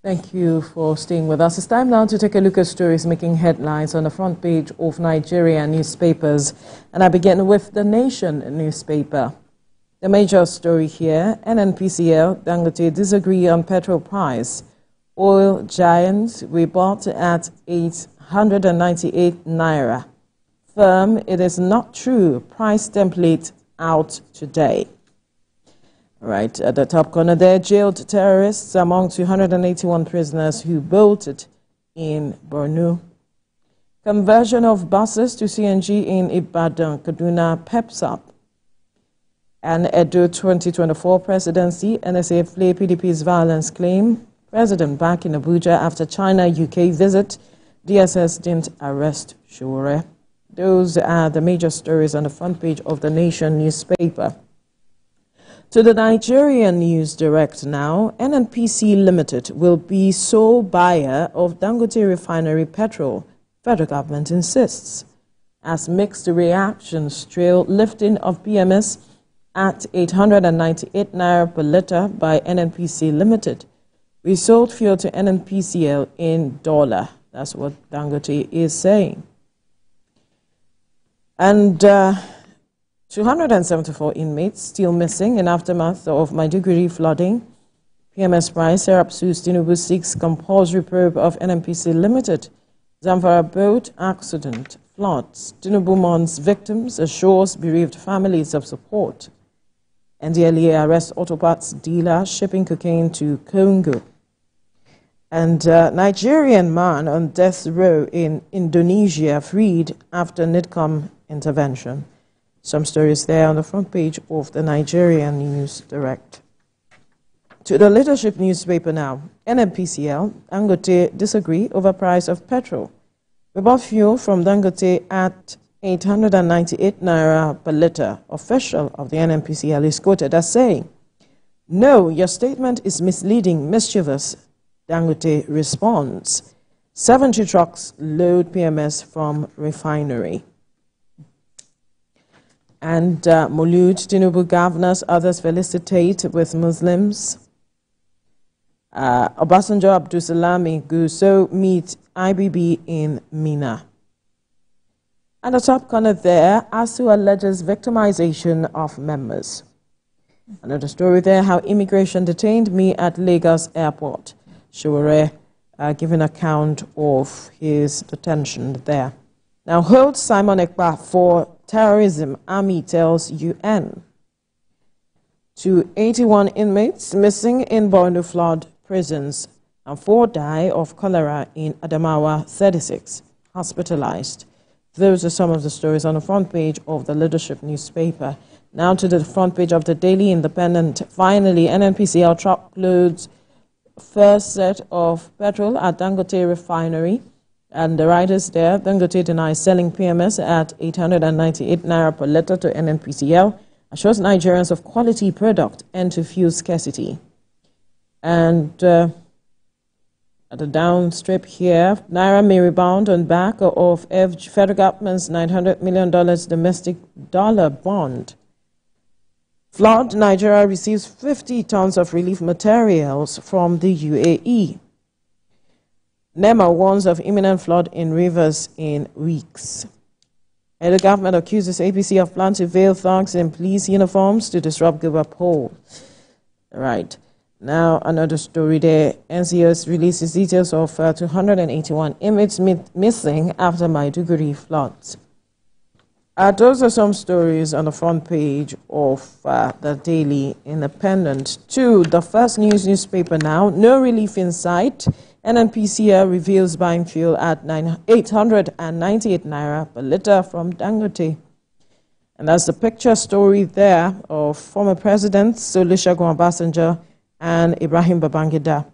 Thank you for staying with us. It's time now to take a look at stories making headlines on the front page of Nigerian newspapers. And I begin with The Nation newspaper. The major story here, NNPCL, Dangote disagree on petrol price. Oil giants we bought at 898 naira. Firm, it is not true. Price template out today. Right, at the top corner there, jailed terrorists among 281 prisoners who bolted in Borno. Conversion of buses to CNG in Ibadan, Kaduna peps up. And Edo 2024 presidency, NSA flay PDP's violence claim. President back in Abuja after China-UK visit. DSS didn't arrest Shore. Those are the major stories on the front page of The Nation newspaper. To the Nigerian News Direct now, NNPC Limited will be sole buyer of Dangote refinery petrol, federal government insists. As mixed reactions trail lifting of PMS at 898 naira per litre by NNPC Limited. We sold fuel to NNPCL in dollar. That's what Dangote is saying. And 274 inmates still missing in aftermath of Maiduguri flooding. PMS price, Serap sues Tinubu seeks compulsory probe of NNPC Limited. Zamfara boat accident, floods. Tinubu mourns victims, assures bereaved families of support. NDLEA arrests auto parts dealer shipping cocaine to Congo. And Nigerian man on death row in Indonesia freed after NIDCOM intervention. Some stories there on the front page of the Nigerian News Direct. To the leadership newspaper now, NNPCL, Dangote disagree over price of petrol. We bought fuel from Dangote at 898 naira per litre. Official of the NNPCL is quoted as saying, "No, your statement is misleading, mischievous." Dangote responds, 70 trucks load PMS from refinery. And Maulud, Tinubu governors, others felicitate with Muslims. Obasanjo, Abdulsalami, Gusau meet IBB in Mina. And the top corner there, ASU alleges victimization of members. Another story there, how immigration detained me at Lagos airport. Shore giving account of his detention there. Now hold Simon Ekpa for terrorism, army tells UN. 281 inmates missing in Borno flood prisons and 4 die of cholera in Adamawa, 36 hospitalized. Those are some of the stories on the front page of the leadership newspaper. Now to the front page of the Daily Independent. Finally, NNPCL truckloads first set of petrol at Dangote refinery. And the writers there, Dangote denies selling PMS at 898 naira per litre to NNPCL, assures Nigerians of quality product and to fuel scarcity. And at the downstrip here, Naira may rebound on back of federal government's $900 million domestic dollar bond. Flood, Nigeria receives 50 tons of relief materials from the UAE. NEMA warns of imminent flood in rivers in weeks. And the government accuses APC of plan to veil thugs in police uniforms to disrupt Guba poll. Right. Now, another story there. NCS releases details of 281 inmates missing after Maiduguri floods. Those are some stories on the front page of the Daily Independent. To the First News newspaper now, no relief in sight. NNPCL reveals buying fuel at 898 naira per litre from Dangote. And that's the picture story there of former presidents Olusegun Obasanjo and Ibrahim Babangida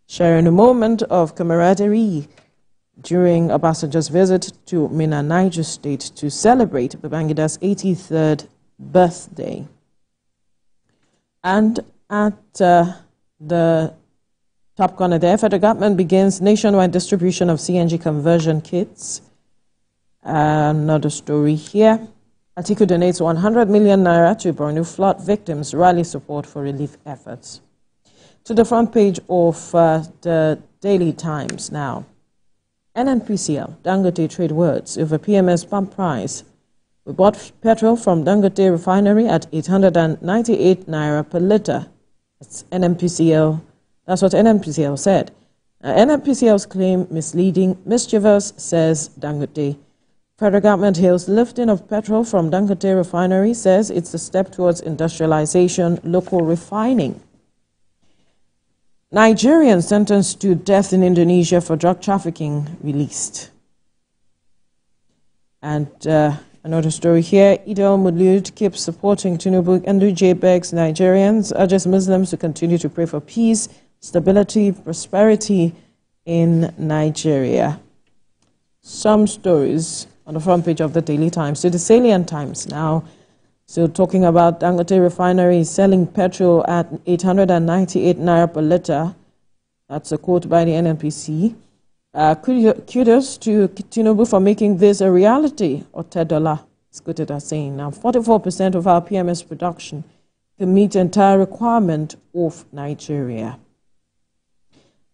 sharing a moment of camaraderie during Obasanjo's visit to Mina, Niger State to celebrate Babangida's 83rd birthday. And at the top corner there, federal government begins nationwide distribution of CNG conversion kits. Another story here. Atiku donates 100 million naira to Borno flood victims, rally support for relief efforts. To the front page of the Daily Times now. NNPCL, Dangote trade words over PMS pump price. We bought petrol from Dangote refinery at 898 naira per litre. That's NNPCL. That's what NNPCL said. NNPCL's claim misleading, mischievous, says Dangote. Federal government hails lifting of petrol from Dangote refinery, says it's a step towards industrialization, local refining. Nigerian sentenced to death in Indonesia for drug trafficking released. And another story here, Idil Mulud keeps supporting Tinubu. Nduje begs Nigerians, urges Muslims to continue to pray for peace, stability, prosperity in Nigeria. Some stories on the front page of the Daily Times. To the Salient Times now. So talking about Dangote refinery selling petrol at 898 naira per litre. That's a quote by the NNPC. Kudos to Tinubu for making this a reality. Otedola is quoted as saying, now 44% of our PMS production can meet the entire requirement of Nigeria.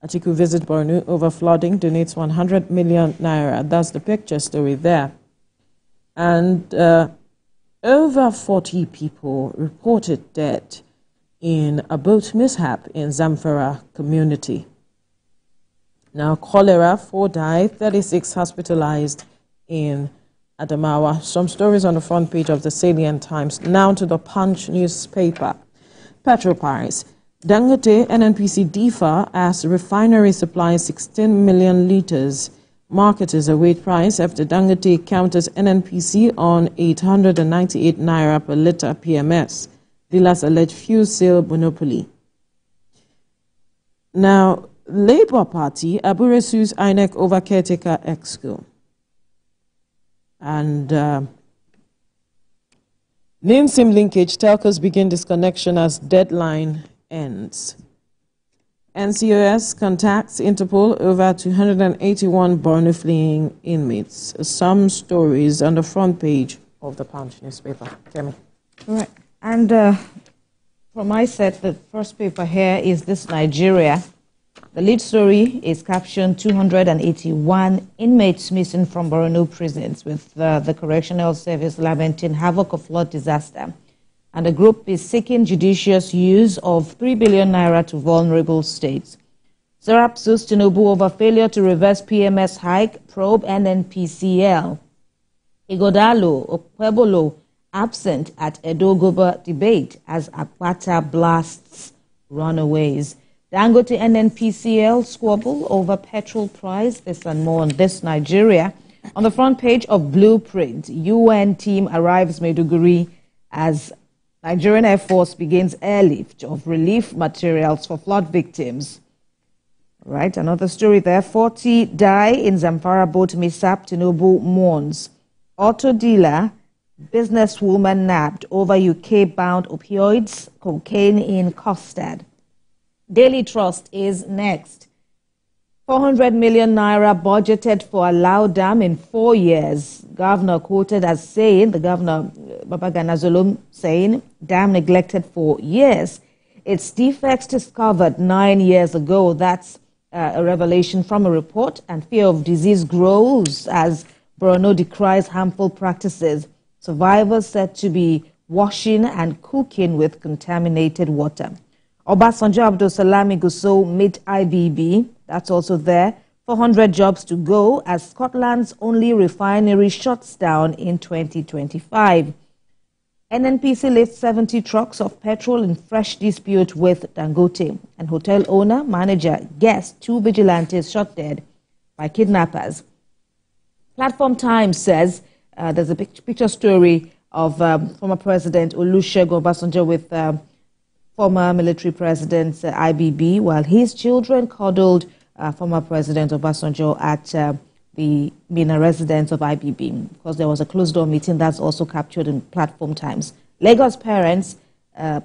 Atiku visit Borno over flooding, donates 100 million naira. That's the picture story there. And over 40 people reported dead in a boat mishap in Zamfara community. Now, cholera, 4 died, 36 hospitalized in Adamawa. Some stories on the front page of the Salient Times. Now to the Punch newspaper. Petrol price. Dangote NNPC differ as refinery supplies 16 million litres. Marketers await price after Dangote counters NNPC on 898 naira per litre PMS. Dealers allege fuel sale monopoly. Now, Labour Party, Abure sues INEC over caretaker exco. And name SIM linkage, telcos begin disconnection as deadline ends. NCOS contacts Interpol over 281 Borno fleeing inmates. Some stories on the front page of the Punch newspaper. Kemi. All right. And from my set, the first paper here is this Nigeria. The lead story is captioned 281 inmates missing from Borno prisons, with the Correctional Service lamenting havoc of flood disaster. And the group is seeking judicious use of 3 billion naira to vulnerable states. Serap sues Tinubu over failure to reverse PMS hike, probe NNPCL. Igodalo Okwebolo absent at Edo-Goba debate as Akpata blasts runaways. Dangote NNPCL squabble over petrol price. This and more on this Nigeria. On the front page of Blueprint, UN team arrives Maiduguri as Nigerian Air Force begins airlift of relief materials for flood victims. All right, another story there. 40 die in Zamfara boat mishap. Tinubu mourns. Auto dealer, businesswoman nabbed over UK-bound opioids, cocaine in custard. Daily Trust is next. 400 million naira budgeted for Alao Dam in 4 years. Governor quoted as saying, the governor, Babangida, saying, dam neglected for years. Its defects discovered 9 years ago. That's a revelation from a report. And fear of disease grows as Borno decries harmful practices. Survivors said to be washing and cooking with contaminated water. Obasanjo Abdulsalami Gusau meet IBB. That's also there. 400 jobs to go as Scotland's only refinery shuts down in 2025. NNPC lifts 70 trucks of petrol in fresh dispute with Dangote. And hotel owner, manager, guest, 2 vigilantes shot dead by kidnappers. Platform Times says there's a picture story of former President Olusegun Obasanjo with former military president IBB, while his children cuddled former President Obasanjo at the Mina residence of IBB, because there was a closed-door meeting. That's also captured in Platform Times. Lagos parents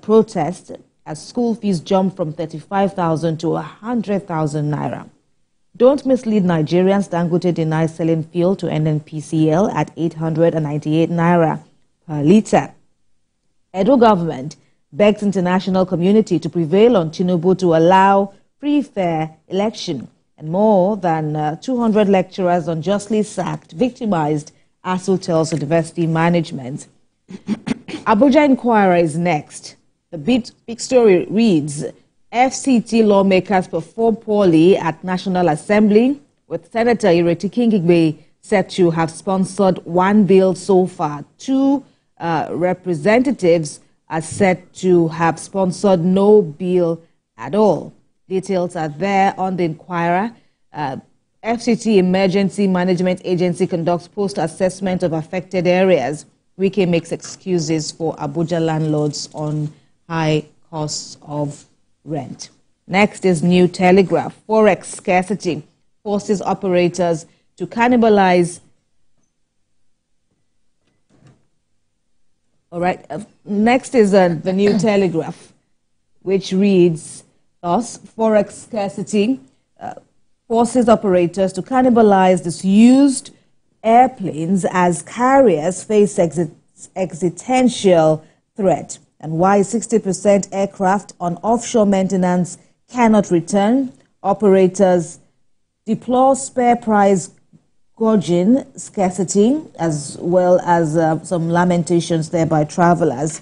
protest as school fees jump from 35,000 to 100,000 naira. Don't mislead Nigerians. Dangote denies selling fuel to NNPCL at 898 naira per litre. Edo government begged international community to prevail on Tinubu to allow free, fair election. And more than 200 lecturers unjustly sacked, victimized ASU tells university management. Abuja Inquirer is next. The big story reads, FCT lawmakers perform poorly at National Assembly, with Senator Ireti Kingigbe said to have sponsored one bill so far. Two representatives are said to have sponsored no bill at all. Details are there on the Inquirer. FCT Emergency Management Agency conducts post-assessment of affected areas. Wike makes excuses for Abuja landlords on high costs of rent. Next is New Telegraph. Forex scarcity forces operators to cannibalize. All right. Next is the New Telegraph, which reads thus: Forex scarcity forces operators to cannibalize disused airplanes as carriers face existential threat. And why 60% aircraft on offshore maintenance cannot return. Operators deplore spare price gorging scarcity, as well as some lamentations there by travelers.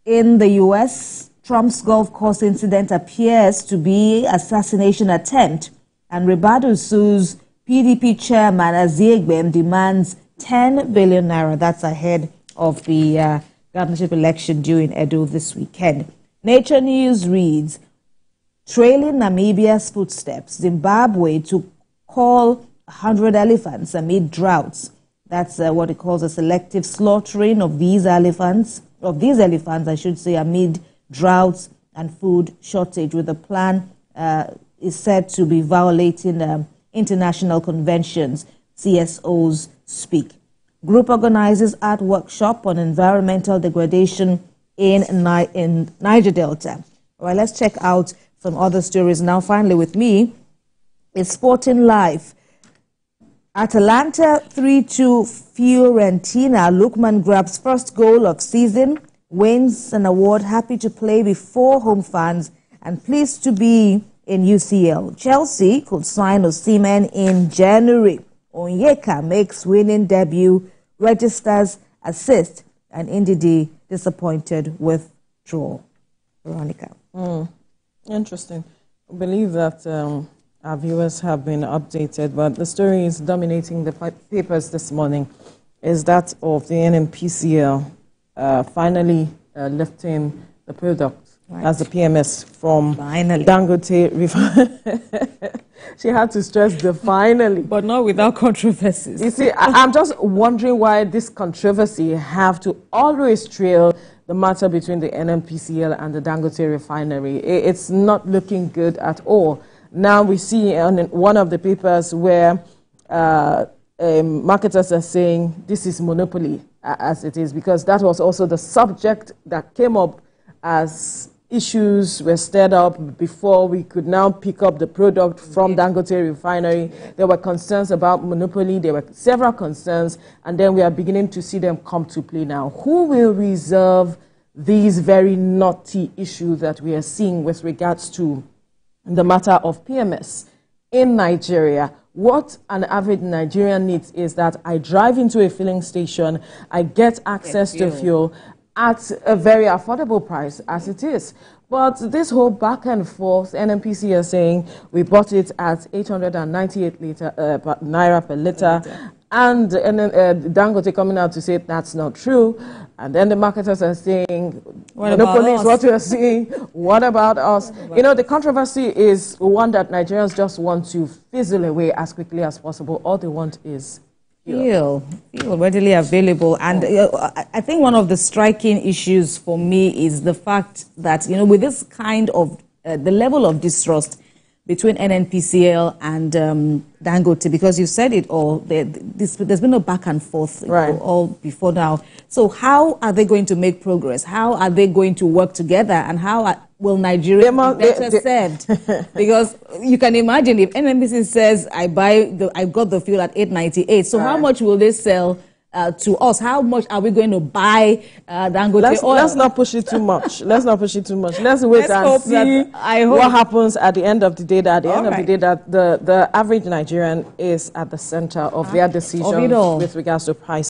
In the U.S., Trump's golf course incident appears to be assassination attempt, and Ribadu sues PDP chairman Aziegbe demands 10 billion naira. That's ahead of the governorship election due in Edo this weekend. Nature News reads, trailing Namibia's footsteps, Zimbabwe to call 100 elephants amid droughts. That's what it calls a selective slaughtering of these elephants, I should say, amid droughts and food shortage, with the plan is said to be violating international conventions, CSOs speak. Group organizes art workshop on environmental degradation in Niger Delta. All right, let's check out some other stories now. Finally, with me is Sporting Life. Atalanta 3-2 Fiorentina. Lookman grabs first goal of season, wins an award, happy to play before home fans and pleased to be in UCL. Chelsea could sign Osimhen in January. Onyeka makes winning debut, registers assist, and Ndidi disappointed with draw. Veronica. Interesting. I believe that our viewers have been updated, but the story is dominating the papers this morning is that of the NNPCL finally lifting the product as the PMS from Dangote Refinery. She had to stress the finally. But not without controversies. You see, I'm just wondering why this controversy have to always trail the matter between the NNPCL and the Dangote Refinery. It's not looking good at all. Now we see on one of the papers where marketers are saying this is monopoly as it is, because that was also the subject that came up as issues were stirred up before we could now pick up the product from Dangote Refinery. There were concerns about monopoly. There were several concerns, and then we are beginning to see them come to play now. Who will resolve these very knotty issues that we are seeing with regards to the matter of PMS in Nigeria? What an average Nigerian needs is that I drive into a filling station, I get access to fuel at a very affordable price as it is. But this whole back and forth, NNPC is saying we bought it at 898 naira per liter, and Dangote coming out to say that's not true. And then the marketers are saying, monopoly is what we are seeing. What about us? You know, the controversy is one that Nigerians just want to fizzle away as quickly as possible. All they want is fuel readily available. And I think one of the striking issues for me is the fact that, you know, with this kind of the level of distrust between NNPCL and Dangote, because you said it all, there's been no back and forth all before now. So how are they going to make progress? How are they going to work together? And how will Nigeria be better served? Because you can imagine if NNPC says, I got the fuel at 898, so how much will they sell to us? How much are we going to buy Dangote oil? Let's not push it too much. Let's not push it too much. Let's wait and see what happens at the end of the day. That the average Nigerian is at the center of their decisions with regards to price.